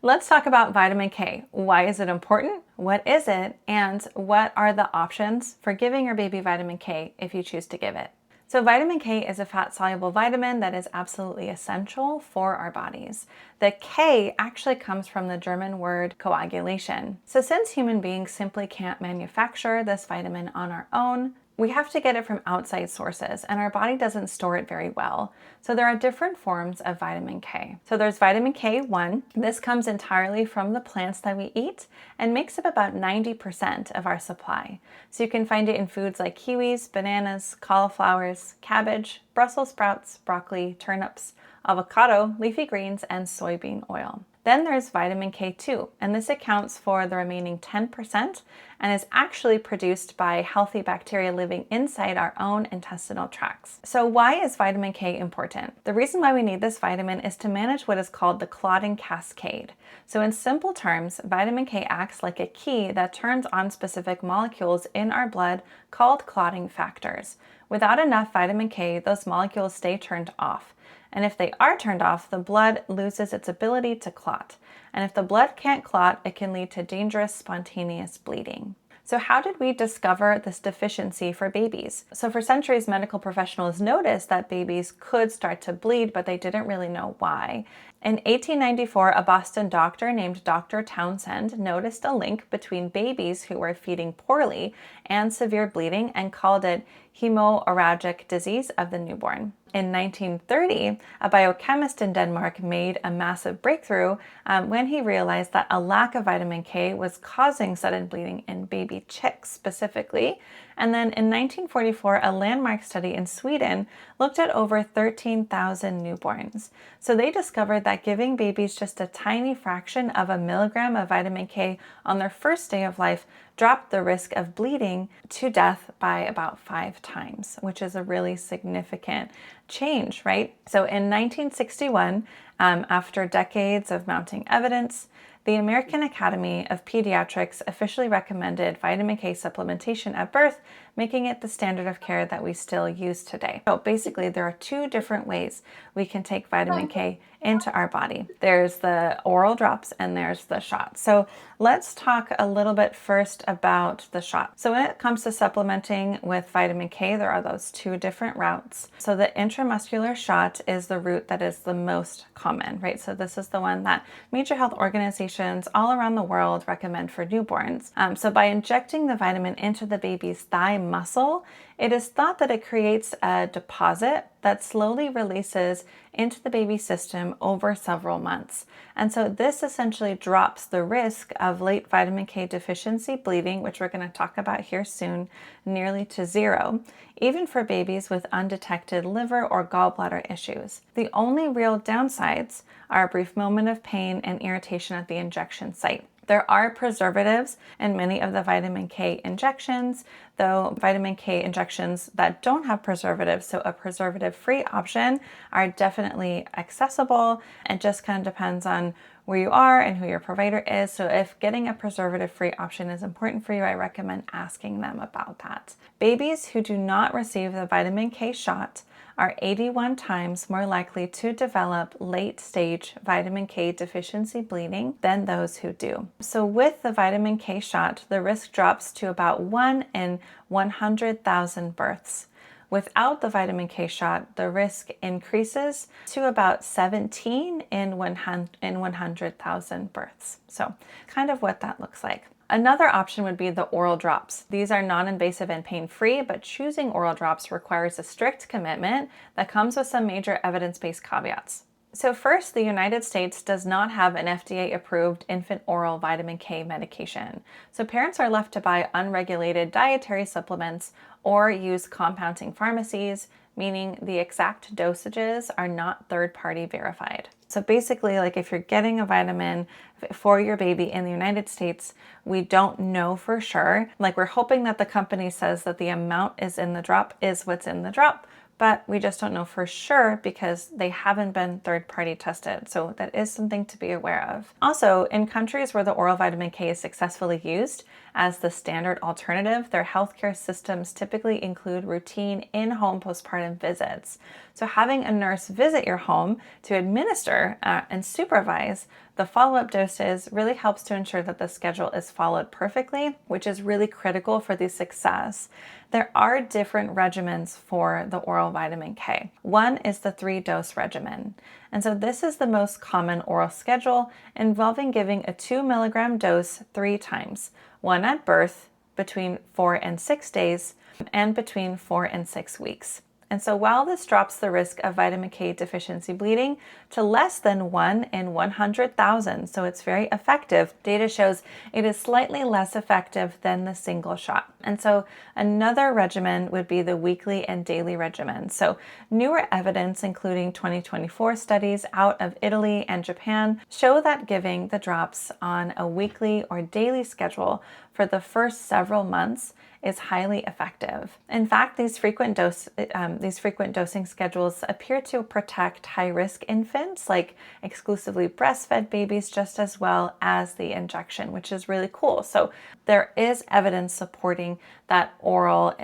Let's talk about vitamin K. Why is it important? What is it? And what are the options for giving your baby vitamin K if you choose to give it? So vitamin K is a fat-soluble vitamin that is absolutely essential for our bodies. The K actually comes from the German word coagulation. So since human beings simply can't manufacture this vitamin on our own, we have to get it from outside sources, and our body doesn't store it very well. So there are different forms of vitamin K. So there's vitamin K1. This comes entirely from the plants that we eat and makes up about 90% of our supply. So you can find it in foods like kiwis, bananas, cauliflowers, cabbage, Brussels sprouts, broccoli, turnips, avocado, leafy greens, and soybean oil. Then there's vitamin K2, and this accounts for the remaining 10% and is actually produced by healthy bacteria living inside our own intestinal tracts. So why is vitamin K important? The reason why we need this vitamin is to manage what is called the clotting cascade. So in simple terms, vitamin K acts like a key that turns on specific molecules in our blood called clotting factors. Without enough vitamin K, those molecules stay turned off. And if they are turned off, the blood loses its ability to clot. And if the blood can't clot, it can lead to dangerous spontaneous bleeding. So how did we discover this deficiency for babies? So for centuries, medical professionals noticed that babies could start to bleed, but they didn't really know why. In 1894, a Boston doctor named Dr. Townsend noticed a link between babies who were feeding poorly and severe bleeding and called it hemorrhagic disease of the newborn. In 1930, a biochemist in Denmark made a massive breakthrough when he realized that a lack of vitamin K was causing sudden bleeding in baby chicks specifically. And then in 1944, a landmark study in Sweden looked at over 13,000 newborns. So they discovered that giving babies just a tiny fraction of a milligram of vitamin K on their first day of life dropped the risk of bleeding to death by about 5 times, which is a really significant change, right? So in 1961, after decades of mounting evidence, the American Academy of Pediatrics officially recommended vitamin K supplementation at birth, making it the standard of care that we still use today. So basically, there are 2 different ways we can take vitamin K into our body. There's the oral drops and there's the shot. So let's talk a little bit first about the shot. So when it comes to supplementing with vitamin K, there are those 2 different routes. So the intramuscular shot is the route that is the most common, right? So this is the one that major health organizations all around the world recommend for newborns. So by injecting the vitamin into the baby's thigh muscle, it is thought that it creates a deposit that slowly releases into the baby's system over several months. And so this essentially drops the risk of late vitamin K deficiency bleeding, which we're going to talk about here soon, nearly to 0, even for babies with undetected liver or gallbladder issues. The only real downsides are a brief moment of pain and irritation at the injection site. There are preservatives in many of the vitamin K injections, though vitamin K injections that don't have preservatives, so a preservative-free option, are definitely accessible. It just kind of depends on where you are and who your provider is. So if getting a preservative-free option is important for you, I recommend asking them about that. Babies who do not receive the vitamin K shot are 81 times more likely to develop late-stage vitamin K deficiency bleeding than those who do. So with the vitamin K shot, the risk drops to about 1 in 100,000 births. Without the vitamin K shot, the risk increases to about 17 in 100,000 births. So kind of what that looks like. Another option would be the oral drops. These are non-invasive and pain-free, but choosing oral drops requires a strict commitment that comes with some major evidence-based caveats. So first, the United States does not have an FDA-approved infant oral vitamin K medication. So parents are left to buy unregulated dietary supplements or use compounding pharmacies, meaning the exact dosages are not third-party verified. So basically, like if you're getting a vitamin for your baby in the United States, we don't know for sure. Like we're hoping that the company says that the amount is in the drop is what's in the drop, but we just don't know for sure because they haven't been third-party tested. So that is something to be aware of. Also, in countries where the oral vitamin K is successfully used, as the standard alternative, their healthcare systems typically include routine in-home postpartum visits. So having a nurse visit your home to administer and supervise the follow-up doses really helps to ensure that the schedule is followed perfectly, which is really critical for the success. There are different regimens for the oral vitamin K. One is the 3-dose regimen. And so this is the most common oral schedule, involving giving a 2 milligram dose 3 times, one at birth, between 4 and 6 days, and between 4 and 6 weeks. And so while this drops the risk of vitamin K deficiency bleeding to less than 1 in 100,000, so it's very effective, data shows it is slightly less effective than the single shot. And so another regimen would be the weekly and daily regimen. So newer evidence, including 2024 studies out of Italy and Japan, show that giving the drops on a weekly or daily schedule for the first several months is highly effective. In fact, these frequent dosing schedules appear to protect high-risk infants, like exclusively breastfed babies, just as well as the injection, which is really cool. So there is evidence supporting that oral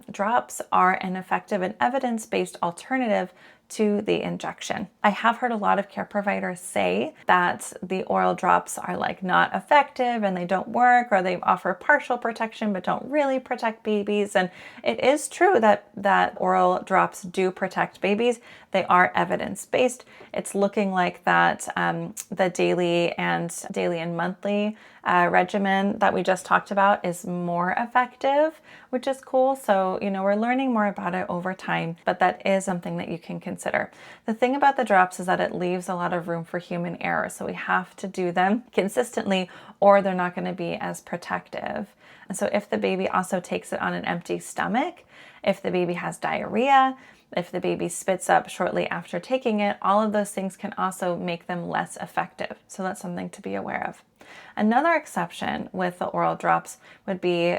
drops are an effective and evidence-based alternative to the injection. I have heard a lot of care providers say that the oral drops are like not effective and they don't work, or they offer partial protection but don't really protect babies. And it is true that oral drops do protect babies. They are evidence-based. It's looking like that the daily and monthly regimen that we just talked about is more effective, which is cool. So, we're learning more about it over time, but that is something that you can consider. The thing about the drops is that it leaves a lot of room for human error. So we have to do them consistently, or they're not going to be as protective. And so if the baby also takes it on an empty stomach, if the baby has diarrhea, if the baby spits up shortly after taking it, all of those things can also make them less effective. So that's something to be aware of. Another exception with the oral drops would be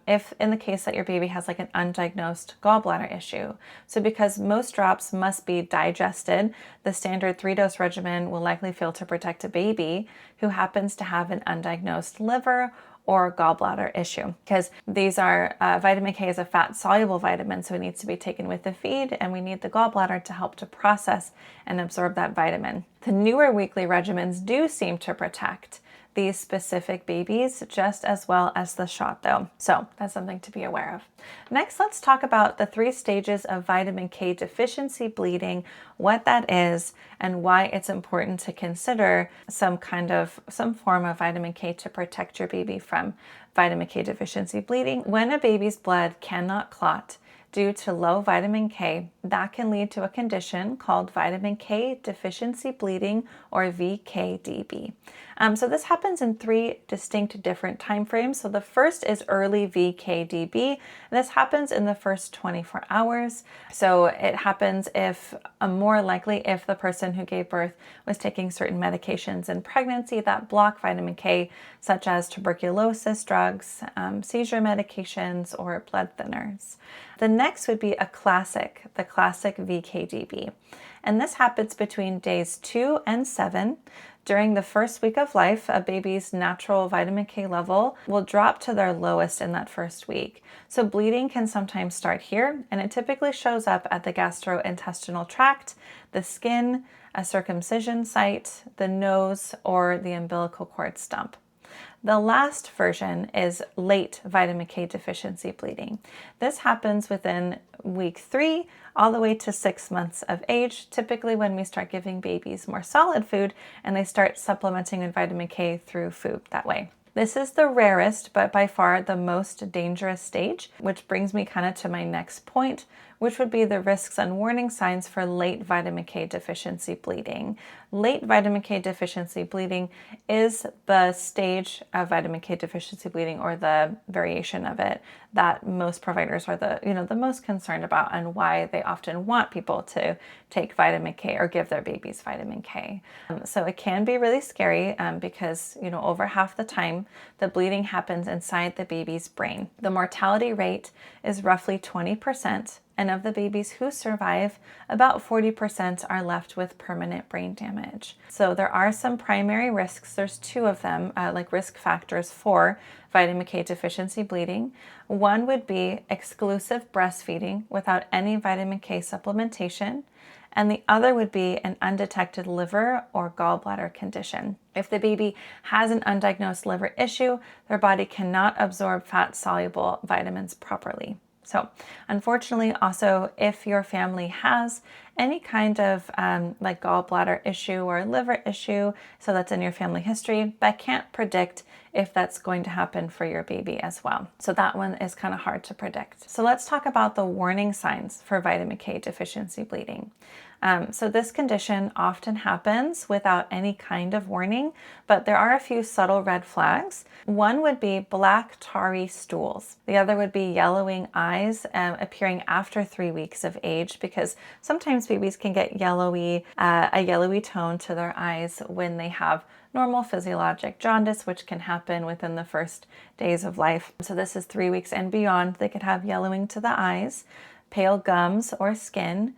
if in the case that your baby has like an undiagnosed gallbladder issue. So because most drops must be digested, the standard 3-dose regimen will likely fail to protect a baby who happens to have an undiagnosed liver or gallbladder issue, because these are vitamin K is a fat soluble vitamin, so it needs to be taken with the feed, and we need the gallbladder to help to process and absorb that vitamin. The newer weekly regimens do seem to protect these specific babies just as well as the shot though. So that's something to be aware of. Next, let's talk about the 3 stages of vitamin K deficiency bleeding, what that is, and why it's important to consider some form of vitamin K to protect your baby from vitamin K deficiency bleeding. When a baby's blood cannot clot due to low vitamin K, that can lead to a condition called vitamin K deficiency bleeding, or VKDB. So this happens in 3 distinct different time frames. So the first is early VKDB. This happens in the first 24 hours. So it happens more likely if the person who gave birth was taking certain medications in pregnancy that block vitamin K, such as tuberculosis drugs, seizure medications, or blood thinners. The next would be the classic VKDB. And this happens between days 2 and 7. During the first week of life, a baby's natural vitamin K level will drop to their lowest in that first week. So bleeding can sometimes start here, and it typically shows up at the gastrointestinal tract, the skin, a circumcision site, the nose, or the umbilical cord stump. The last version is late vitamin K deficiency bleeding. This happens within week 3 all the way to 6 months of age, typically when we start giving babies more solid food and they start supplementing with vitamin K through food that way. This is the rarest, but by far the most dangerous stage, which brings me kind of to my next point, which would be the risks and warning signs for late vitamin K deficiency bleeding. Late vitamin K deficiency bleeding is the stage of vitamin K deficiency bleeding, or the variation of it, that most providers are the most concerned about, and why they often want people to take vitamin K or give their babies vitamin K. So it can be really scary because over half the time the bleeding happens inside the baby's brain. The mortality rate is roughly 20%. And of the babies who survive, about 40% are left with permanent brain damage. So there are some primary risks. There's 2 of them, like risk factors for vitamin K deficiency bleeding. One would be exclusive breastfeeding without any vitamin K supplementation, and the other would be an undetected liver or gallbladder condition. If the baby has an undiagnosed liver issue, their body cannot absorb fat-soluble vitamins properly. So unfortunately, also, if your family has any kind of like gallbladder issue or liver issue, so that's in your family history, but can't predict if that's going to happen for your baby as well. So that one is kind of hard to predict. So let's talk about the warning signs for vitamin K deficiency bleeding. So this condition often happens without any kind of warning, but there are a few subtle red flags. One would be black tarry stools. The other would be yellowing eyes appearing after 3 weeks of age, because sometimes babies can get a yellowy tone to their eyes when they have normal physiologic jaundice, which can happen within the first days of life. So this is 3 weeks and beyond. They could have yellowing to the eyes, pale gums or skin,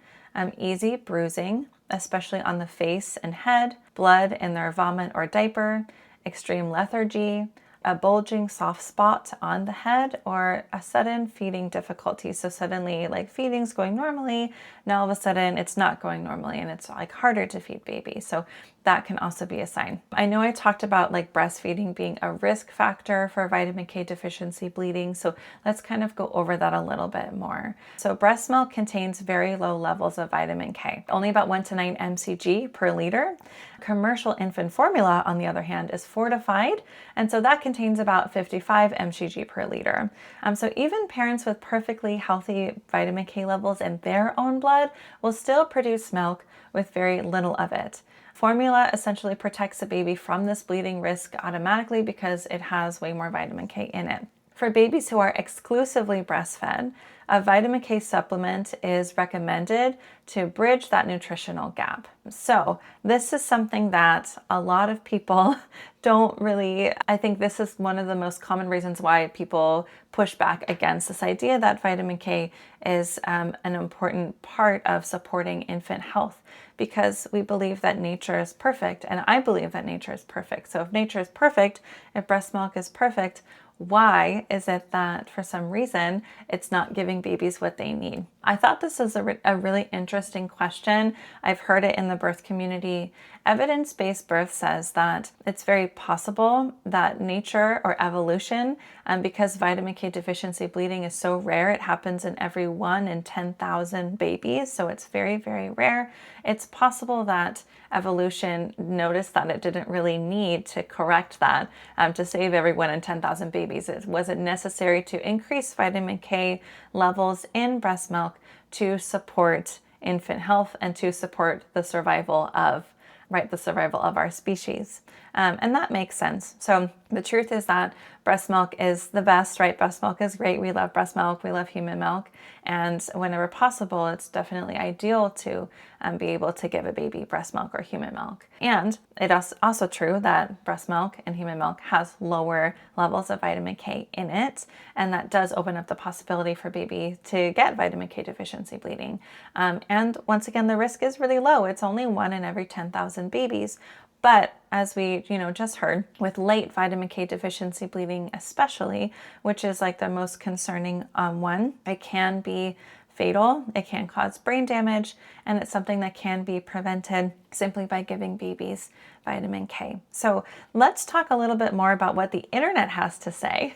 easy bruising, especially on the face and head, blood in their vomit or diaper, extreme lethargy, a bulging soft spot on the head, or a sudden feeding difficulty. So suddenly, like, feeding's going normally, now all of a sudden it's not going normally and it's like harder to feed baby. So that can also be a sign. I know I talked about like breastfeeding being a risk factor for vitamin K deficiency bleeding, so let's kind of go over that a little bit more. So breast milk contains very low levels of vitamin K, only about 1 to 9 mcg per liter. Commercial infant formula, on the other hand, is fortified, and so that contains about 55 mcg per liter. So even parents with perfectly healthy vitamin K levels in their own blood will still produce milk with very little of it. Formula essentially protects the baby from this bleeding risk automatically because it has way more vitamin K in it. For babies who are exclusively breastfed, a vitamin K supplement is recommended to bridge that nutritional gap. So this is something that a lot of people don't really, I think this is one of the most common reasons why people push back against this idea that vitamin K is an important part of supporting infant health, because we believe that nature is perfect, and I believe that nature is perfect. So if nature is perfect, if breast milk is perfect, why is it that for some reason it's not giving babies what they need? I thought this was a really interesting question. I've heard it in the birth community. Evidence-based birth says that it's very possible that nature or evolution, because vitamin K deficiency bleeding is so rare, it happens in every 1 in 10,000 babies, so it's very, very rare. It's possible that evolution noticed that it didn't really need to correct that to save every 1 in 10,000 babies. It wasn't necessary to increase vitamin K levels in breast milk to support infant health and to support the survival of our species. And that makes sense. So the truth is that breast milk is the best, right? Breast milk is great. We love breast milk. We love human milk. And whenever possible, it's definitely ideal to be able to give a baby breast milk or human milk. And it is also true that breast milk and human milk has lower levels of vitamin K in it. And that does open up the possibility for baby to get vitamin K deficiency bleeding. And once again, the risk is really low. It's only 1 in every 10,000 babies. But as we, just heard, with late vitamin K deficiency bleeding especially, which is like the most concerning one, it can be fatal, it can cause brain damage, and it's something that can be prevented simply by giving babies vitamin K. So let's talk a little bit more about what the internet has to say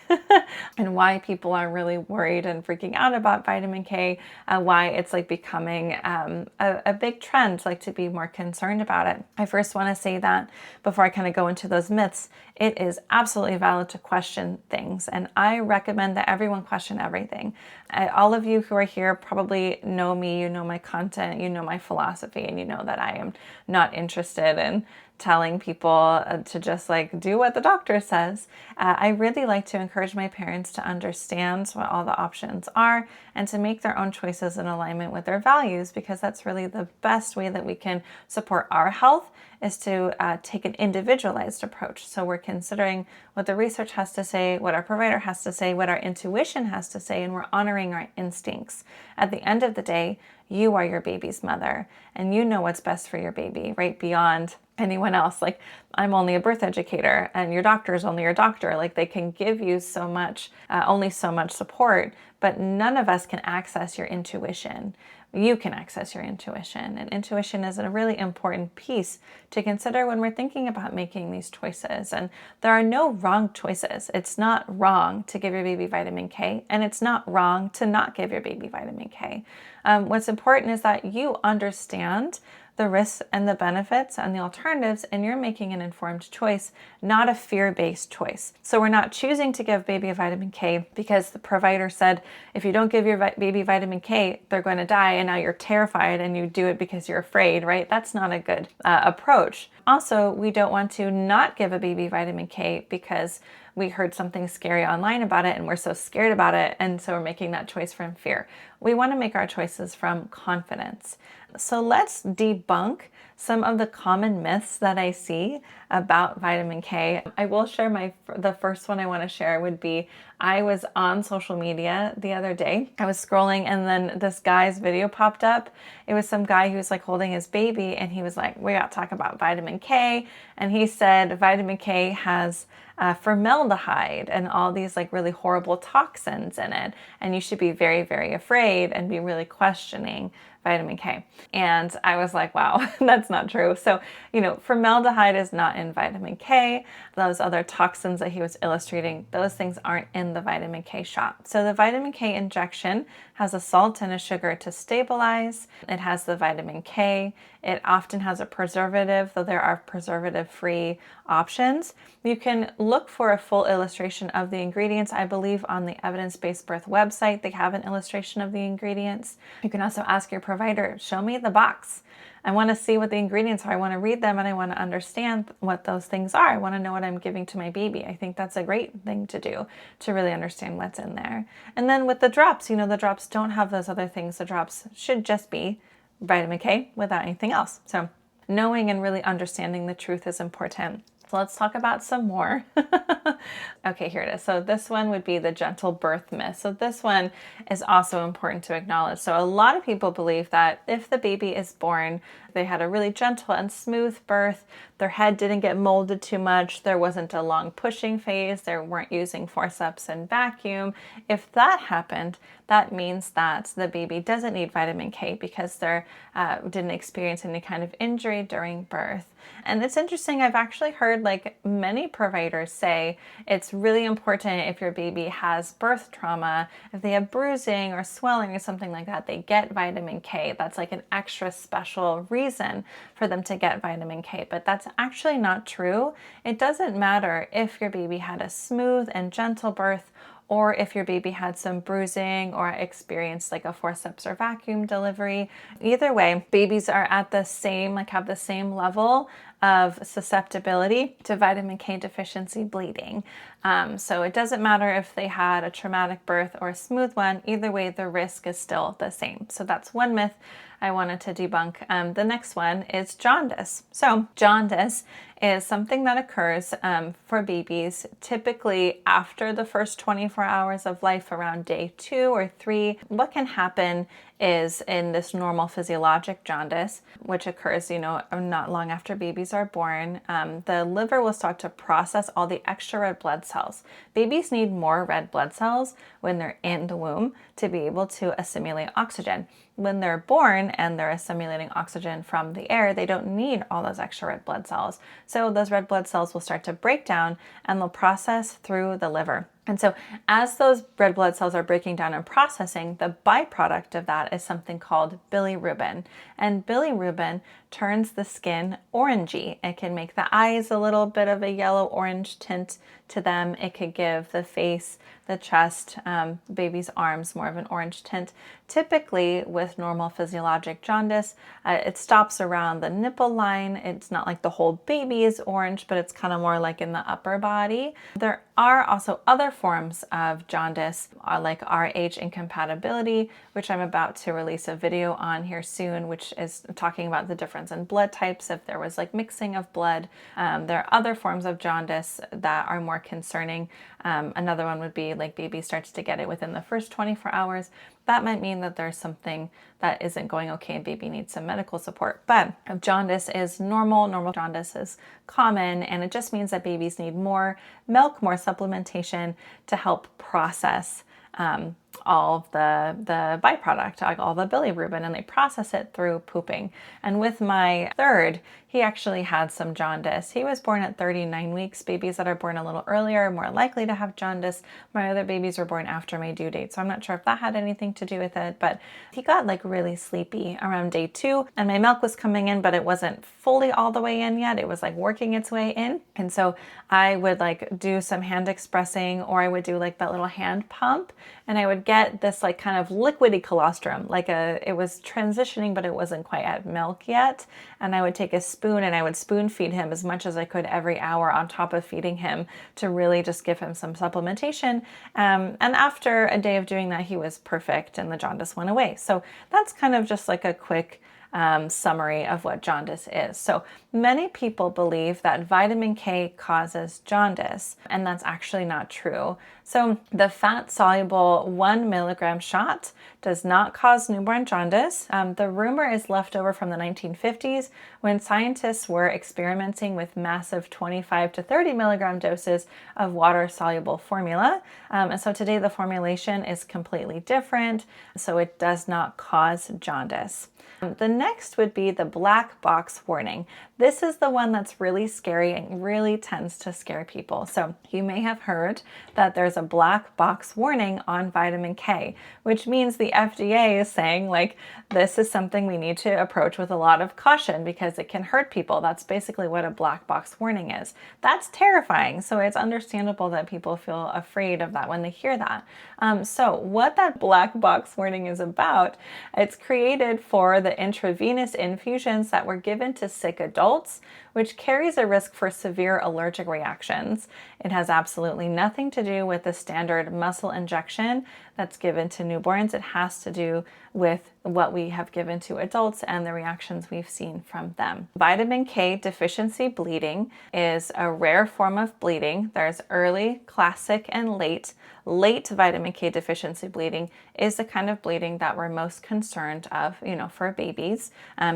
and why people are really worried and freaking out about vitamin K, why it's like becoming a big trend, like to be more concerned about it. I first want to say that before I kind of go into those myths, it is absolutely valid to question things, and I recommend that everyone question everything. All of you who are here probably know me, you know my content, you know my philosophy, and you know that I am not interested in telling people to just like do what the doctor says. I really like to encourage my parents to understand what all the options are and to make their own choices in alignment with their values, because that's really the best way that we can support our health, is to take an individualized approach. So we're considering what the research has to say, what our provider has to say, what our intuition has to say, and we're honoring our instincts. At the end of the day, You are your baby's mother, and you know what's best for your baby, right? Beyond anyone else. Like, I'm only a birth educator and your doctor is only your doctor. Like, they can give you so much, only so much support, but none of us can access your intuition. You can access your intuition, and intuition is a really important piece to consider when we're thinking about making these choices. And there are no wrong choices. It's not wrong to give your baby vitamin K, and it's not wrong to not give your baby vitamin K. What's important is that you understand the risks and the benefits and the alternatives, and you're making an informed choice, not a fear-based choice. So we're not choosing to give baby a vitamin K because the provider said, if you don't give your baby vitamin K, they're going to die, and now you're terrified and you do it because you're afraid, right? That's not a good approach. Also, we don't want to not give a baby vitamin K because we heard something scary online about it and we're so scared about it, and so we're making that choice from fear. We want to make our choices from confidence. So let's debunk some of the common myths that I see about vitamin K. I will share the first one I want to share would be, I was on social media the other day. I was scrolling and then this guy's video popped up. It was some guy who was like holding his baby and he was like, we got to talk about vitamin K. And he said vitamin K has formaldehyde and all these like really horrible toxins in it. And you should be very, very afraid and be really questioning vitamin K. And I was like, wow, that's not true. So, formaldehyde is not in vitamin K. Those other toxins that he was illustrating, those things aren't in the vitamin K shot. So the vitamin K injection has a salt and a sugar to stabilize. It has the vitamin K. It often has a preservative, though there are preservative-free options. You can look for a full illustration of the ingredients. I believe on the Evidence-Based Birth website, they have an illustration of the ingredients. You can also ask your provider, show me the box. I want to see what the ingredients are. I want to read them and I want to understand what those things are. I want to know what I'm giving to my baby. I think that's a great thing to do, to really understand what's in there. And then with the drops, the drops don't have those other things. The drops should just be vitamin K without anything else. So knowing and really understanding the truth is important. So let's talk about some more. Okay, here it is. So this one would be the gentle birth myth. So this one is also important to acknowledge. So a lot of people believe that if the baby is born, they had a really gentle and smooth birth, their head didn't get molded too much, there wasn't a long pushing phase, they weren't using forceps and vacuum. If that happened, that means that the baby doesn't need vitamin K because they didn't experience any kind of injury during birth. And it's interesting, I've actually heard like many providers say it's really important if your baby has birth trauma, if they have bruising or swelling or something like that, they get vitamin K. That's like an extra special reason for them to get vitamin K, but that's actually not true. It doesn't matter if your baby had a smooth and gentle birth or if your baby had some bruising or experienced like a forceps or vacuum delivery. Either way, babies are at the same, have the same level of susceptibility to vitamin K deficiency bleeding. So it doesn't matter if they had a traumatic birth or a smooth one, either way, the risk is still the same. So that's one myth I wanted to debunk. The next one is jaundice. So jaundice is something that occurs for babies typically after the first 24 hours of life, around day 2 or 3. What can happen is in this normal physiologic jaundice, which occurs, not long after babies are born, the liver will start to process all the extra red blood cells. Babies need more red blood cells when they're in the womb to be able to assimilate oxygen. When they're born and they're assimilating oxygen from the air, they don't need all those extra red blood cells. So those red blood cells will start to break down and they'll process through the liver. And so as those red blood cells are breaking down and processing, the byproduct of that is something called bilirubin. And bilirubin turns the skin orangey. It can make the eyes a little bit of a yellow-orange tint to them. It could give the face, the chest, baby's arms more of an orange tint. Typically with normal physiologic jaundice, it stops around the nipple line. It's not like the whole baby is orange, but it's kind of more like in the upper body. There are also other forms of jaundice, like RH incompatibility, which I'm about to release a video on here soon, which is talking about the difference in blood types, if there was like mixing of blood. There are other forms of jaundice that are more concerning. Another one would be like baby starts to get it within the first 24 hours. that might mean that there's something that isn't going okay and baby needs some medical support. But if jaundice is normal jaundice is common, and it just means that babies need more milk, more supplementation to help process all of the byproduct, all the bilirubin, and they process it through pooping. And with my third, he actually had some jaundice. He was born at 39 weeks. Babies that are born a little earlier are more likely to have jaundice. My other babies were born after my due date, so I'm not sure if that had anything to do with it, but he got like really sleepy around day 2, and my milk was coming in, but it wasn't fully all the way in yet. It was like working its way in. And so I would like do some hand expressing, or I would do like that little hand pump, and I would get this like kind of liquidy colostrum, it was transitioning, but it wasn't quite at milk yet. And I would take a spoon and I would spoon feed him as much as I could every hour on top of feeding him to really just give him some supplementation. And after a day of doing that, he was perfect and the jaundice went away. So that's kind of just like a quick summary of what jaundice is. So many people believe that vitamin K causes jaundice, and that's actually not true. So the fat-soluble 1 milligram shot does not cause newborn jaundice. The rumor is left over from the 1950s when scientists were experimenting with massive 25 to 30 milligram doses of water-soluble formula. And so today the formulation is completely different, so it does not cause jaundice. The next would be the black box warning. This is the one that's really scary and really tends to scare people. So you may have heard that there's a black box warning on vitamin K, which means the FDA is saying like, this is something we need to approach with a lot of caution because it can hurt people. That's basically what a black box warning is. That's terrifying. So it's understandable that people feel afraid of that when they hear that. So what that black box warning is about, it's created for the intravenous infusions that were given to sick adults, which carries a risk for severe allergic reactions. It has absolutely nothing to do with the standard muscle injection that's given to newborns. It has to do with what we have given to adults and the reactions we've seen from them. Vitamin K deficiency bleeding is a rare form of bleeding. There's early, classic, and late. Late vitamin K deficiency bleeding is the kind of bleeding that we're most concerned of, for babies,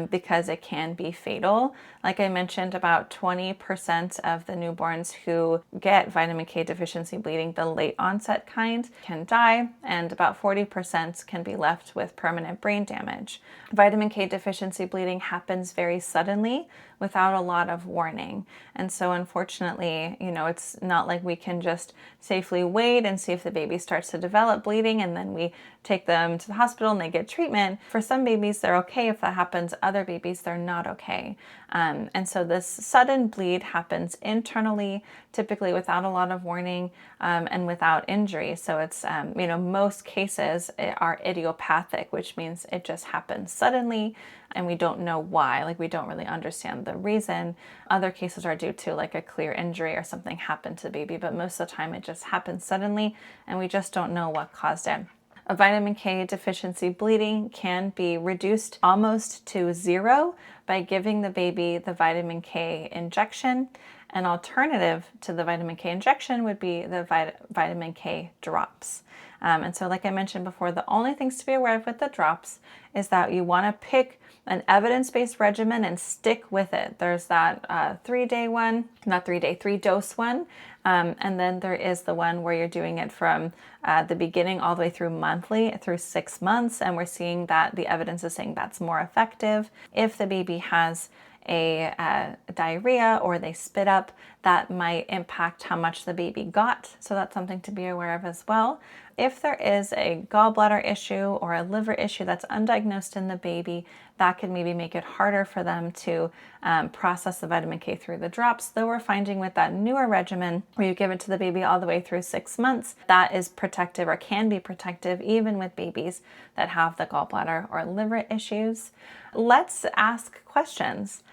because it can be fatal. Like I mentioned, about 20% of the newborns who get vitamin K deficiency bleeding, the late onset kind, can die, and about 40% can be left with permanent brain damage. Vitamin K deficiency bleeding happens very suddenly without a lot of warning. And so unfortunately, it's not like we can just safely wait and see if the baby starts to develop bleeding and then we take them to the hospital and they get treatment. For some babies, they're okay if that happens. Other babies, they're not okay. And so this sudden bleed happens internally, typically without a lot of warning and without injury. So it's, most cases are idiopathic, which means it just happens suddenly and we don't know why. Like we don't really understand the reason. Other cases are due to like a clear injury or something happened to the baby, but most of the time it just happens suddenly and we just don't know what caused it. A vitamin K deficiency bleeding can be reduced almost to zero by giving the baby the vitamin K injection. An alternative to the vitamin K injection would be the vitamin K drops. And so like I mentioned before, the only things to be aware of with the drops is that you want to pick an evidence-based regimen and stick with it. There's that 3-day one, 3-dose one. And then there is the one where you're doing it from the beginning all the way through monthly, through 6 months. And we're seeing that the evidence is saying that's more effective. If the baby has a diarrhea or they spit up, that might impact how much the baby got. So that's something to be aware of as well. If there is a gallbladder issue or a liver issue that's undiagnosed in the baby, that could maybe make it harder for them to process the vitamin K through the drops. Though we're finding with that newer regimen where you give it to the baby all the way through 6 months, that is protective or can be protective even with babies that have the gallbladder or liver issues. Let's ask questions.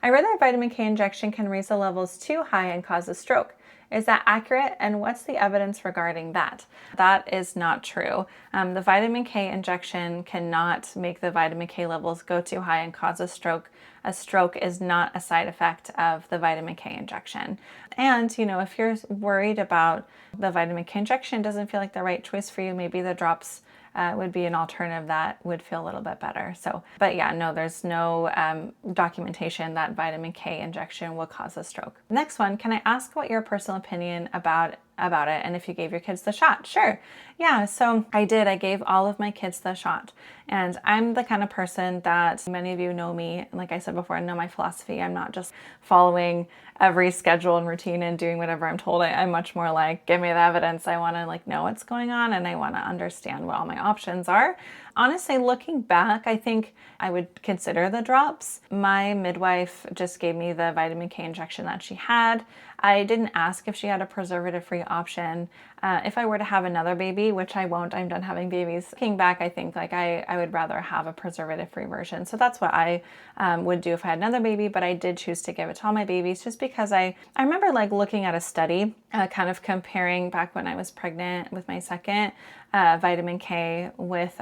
I read that vitamin K injection can raise the levels too high and cause a stroke. Is that accurate? And what's the evidence regarding that? That is not true. The vitamin K injection cannot make the vitamin K levels go too high and cause a stroke. A stroke is not a side effect of the vitamin K injection. And, if you're worried about the vitamin K injection doesn't feel like the right choice for you, maybe the drops would be an alternative that would feel a little bit better. So, but yeah, no, there's no documentation that vitamin K injection will cause a stroke. Next one, can I ask what your personal opinion about it and if you gave your kids the shot? Sure. Yeah, so I did. I gave all of my kids the shot. And I'm the kind of person that many of you know me, like I said before, know my philosophy. I'm not just following every schedule and routine and doing whatever I'm told. I'm much more like, give me the evidence. I want to like know what's going on and I want to understand what all my options are. Honestly, looking back, I think I would consider the drops. My midwife just gave me the vitamin K injection that she had. I didn't ask if she had a preservative-free option. If I were to have another baby, which I won't, I'm done having babies. Looking back, I think like I would rather have a preservative-free version. So that's what I would do if I had another baby, but I did choose to give it to all my babies just because I remember like looking at a study, kind of comparing back when I was pregnant with my second, vitamin K with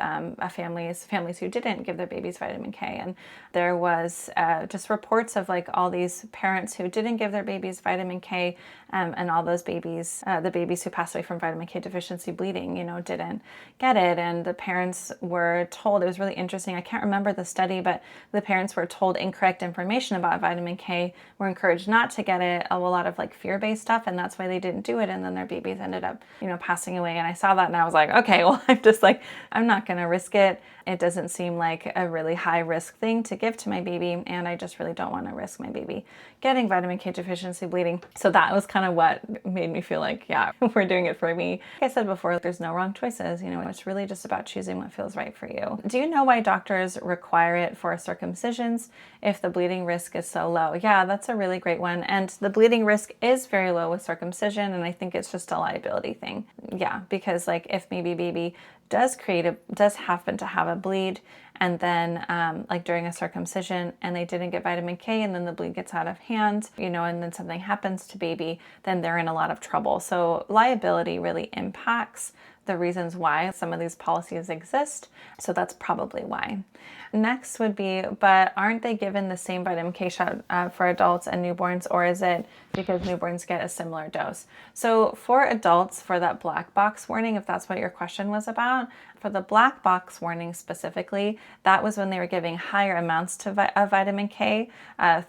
families who didn't give their babies vitamin K. And there was just reports of like all these parents who didn't give their babies vitamin K, and all those babies, the babies who passed away from vitamin K deficiency bleeding, didn't get it. And the parents were told, it was really interesting, I can't remember the study, but the parents were told incorrect information about vitamin K, were encouraged not to get it, a lot of like fear-based stuff, and that's why they didn't do it. And then their babies ended up, passing away. And I saw that and I was like, okay, well, I'm just like, I'm not going to risk it. It doesn't seem like a really high risk thing to give to my baby. And I just really don't want to risk my baby getting vitamin K deficiency bleeding. So that was kind of what made me feel like, yeah, we're doing it for me. Like I said before, there's no wrong choices. It's really just about choosing what feels right for you. Do you know why doctors require it for circumcisions if the bleeding risk is so low? Yeah, that's a really great one. And the bleeding risk is very low with circumcision. And I think it's just a liability thing. Yeah, because like if maybe baby does happen to have a bleed, and then like during a circumcision and they didn't get vitamin K and then the bleed gets out of hand, and then something happens to baby, then they're in a lot of trouble. So liability really impacts the reasons why some of these policies exist. So that's probably why. Next would be, but aren't they given the same vitamin K shot for adults and newborns, or is it because newborns get a similar dose? So for adults, for that black box warning, if that's what your question was about, for the black box warning specifically, that was when they were giving higher amounts of vitamin K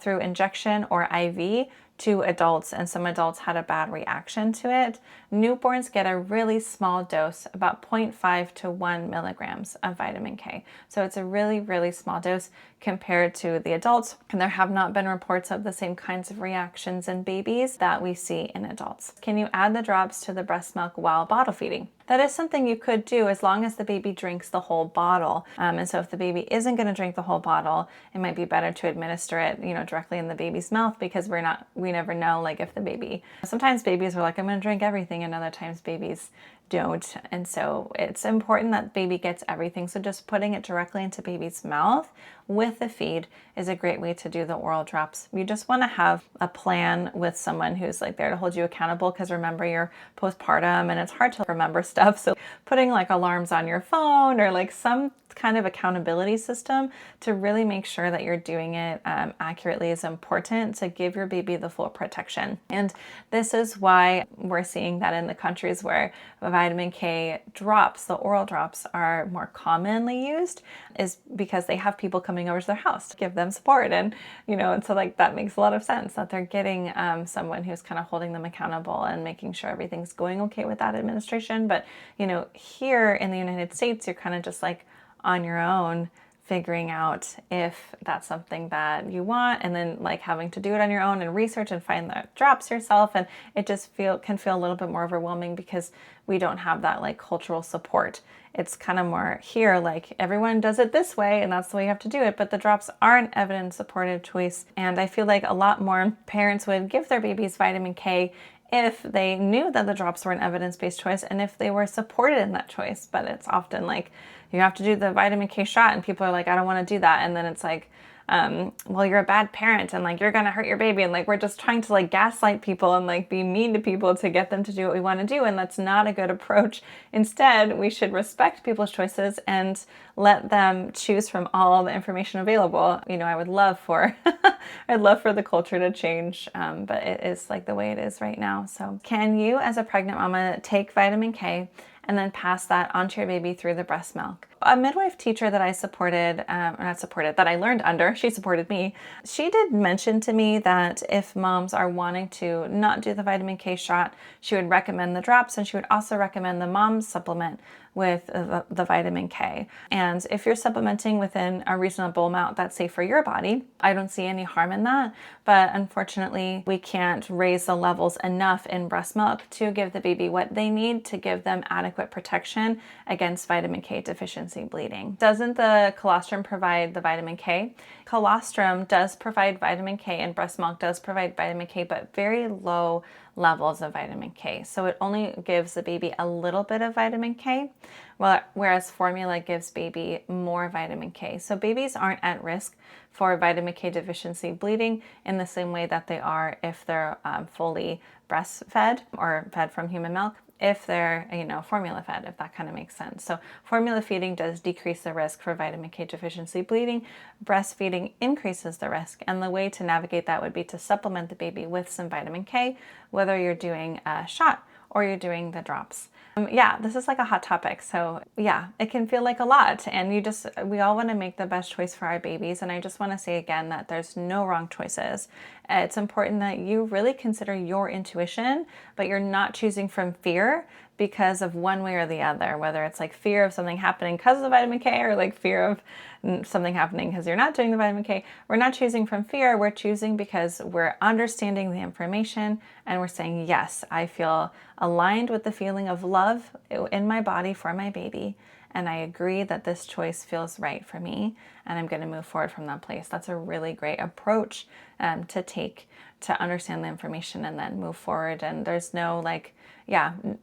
through injection or IV to adults, and some adults had a bad reaction to it. Newborns get a really small dose, about 0.5 to 1 milligrams of vitamin K. So it's a really, really small dose compared to the adults, and there have not been reports of the same kinds of reactions in babies that we see in adults. Can you add the drops to the breast milk while bottle feeding? That is something you could do as long as the baby drinks the whole bottle. And so if the baby isn't going to drink the whole bottle, it might be better to administer it, directly in the baby's mouth, because we never know, like if the baby, sometimes babies are like, I'm going to drink everything, and other times babies don't. And so it's important that baby gets everything. So just putting it directly into baby's mouth with the feed is a great way to do the oral drops. You just want to have a plan with someone who's like there to hold you accountable, because remember, you're postpartum and it's hard to remember stuff. So putting like alarms on your phone or like some kind of accountability system to really make sure that you're doing it accurately is important to give your baby the full protection. And this is why we're seeing that in the countries where vitamin K drops, the oral drops, are more commonly used, is because they have people coming over to their house to give them support. And, and so like that makes a lot of sense that they're getting someone who's kind of holding them accountable and making sure everything's going okay with that administration. But, here in the United States, you're kind of just like on your own, figuring out if that's something that you want, and then like having to do it on your own and research and find the drops yourself. And it just can feel a little bit more overwhelming because we don't have that like cultural support. It's kind of more here, like everyone does it this way and that's the way you have to do it, but the drops are an evidence supported choice. And I feel like a lot more parents would give their babies vitamin K if they knew that the drops were an evidence-based choice and if they were supported in that choice. But it's often like, you have to do the vitamin K shot and people are like, I don't want to do that. And then it's like, well, you're a bad parent and like, you're going to hurt your baby. And like, we're just trying to like gaslight people and like be mean to people to get them to do what we want to do. And that's not a good approach. Instead, we should respect people's choices and let them choose from all the information available. I would love for, I'd love for the culture to change, but it is like the way it is right now. So can you, as a pregnant mama, take vitamin K and then pass that onto your baby through the breast milk. A midwife teacher that I supported, that I learned under, she supported me. She did mention to me that if moms are wanting to not do the vitamin K shot, she would recommend the drops, and she would also recommend the mom supplement with the vitamin K. And if you're supplementing within a reasonable amount that's safe for your body, I don't see any harm in that. But unfortunately, we can't raise the levels enough in breast milk to give the baby what they need to give them adequate protection against vitamin K deficiency bleeding. Doesn't the colostrum provide the vitamin K? Colostrum does provide vitamin K, and breast milk does provide vitamin K, but very low levels of vitamin K. So it only gives the baby a little bit of vitamin K, whereas formula gives baby more vitamin K. So babies aren't at risk for vitamin K deficiency bleeding in the same way that they are if they're fully breastfed or fed from human milk, if they're, formula fed, if that kind of makes sense. So formula feeding does decrease the risk for vitamin K deficiency bleeding. Breastfeeding increases the risk. And the way to navigate that would be to supplement the baby with some vitamin K, whether you're doing a shot or you're doing the drops. This is like a hot topic. So yeah, it can feel like a lot, and we all want to make the best choice for our babies. And I just want to say again that there's no wrong choices. It's important that you really consider your intuition, but you're not choosing from fear because of one way or the other, whether it's like fear of something happening because of the vitamin K, or like fear of something happening because you're not doing the vitamin K. We're not choosing from fear. We're choosing because we're understanding the information, and we're saying, yes, I feel aligned with the feeling of love in my body for my baby, and I agree that this choice feels right for me, and I'm going to move forward from that place. That's a really great approach to take, to understand the information and then move forward. And there's no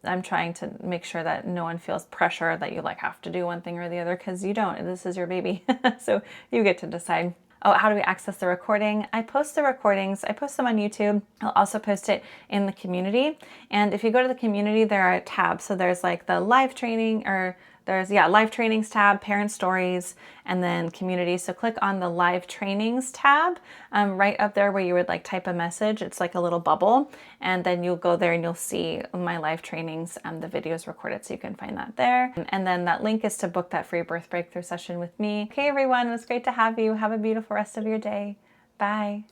I'm trying to make sure that no one feels pressure that you have to do one thing or the other, because you don't. This is your baby. So you get to decide. Oh, how do we access the recording? I post the recordings. I post them on YouTube. I'll also post it in the community. And if you go to the community, there are tabs. So there's the live training, or there's live trainings tab, parent stories, and then community. So click on the live trainings tab right up there where you would type a message. It's like a little bubble, and then you'll go there and you'll see my live trainings, the videos recorded, so you can find that there. And then that link is to book that free birth breakthrough session with me. Okay, everyone, it was great to have you. Have a beautiful rest of your day. Bye.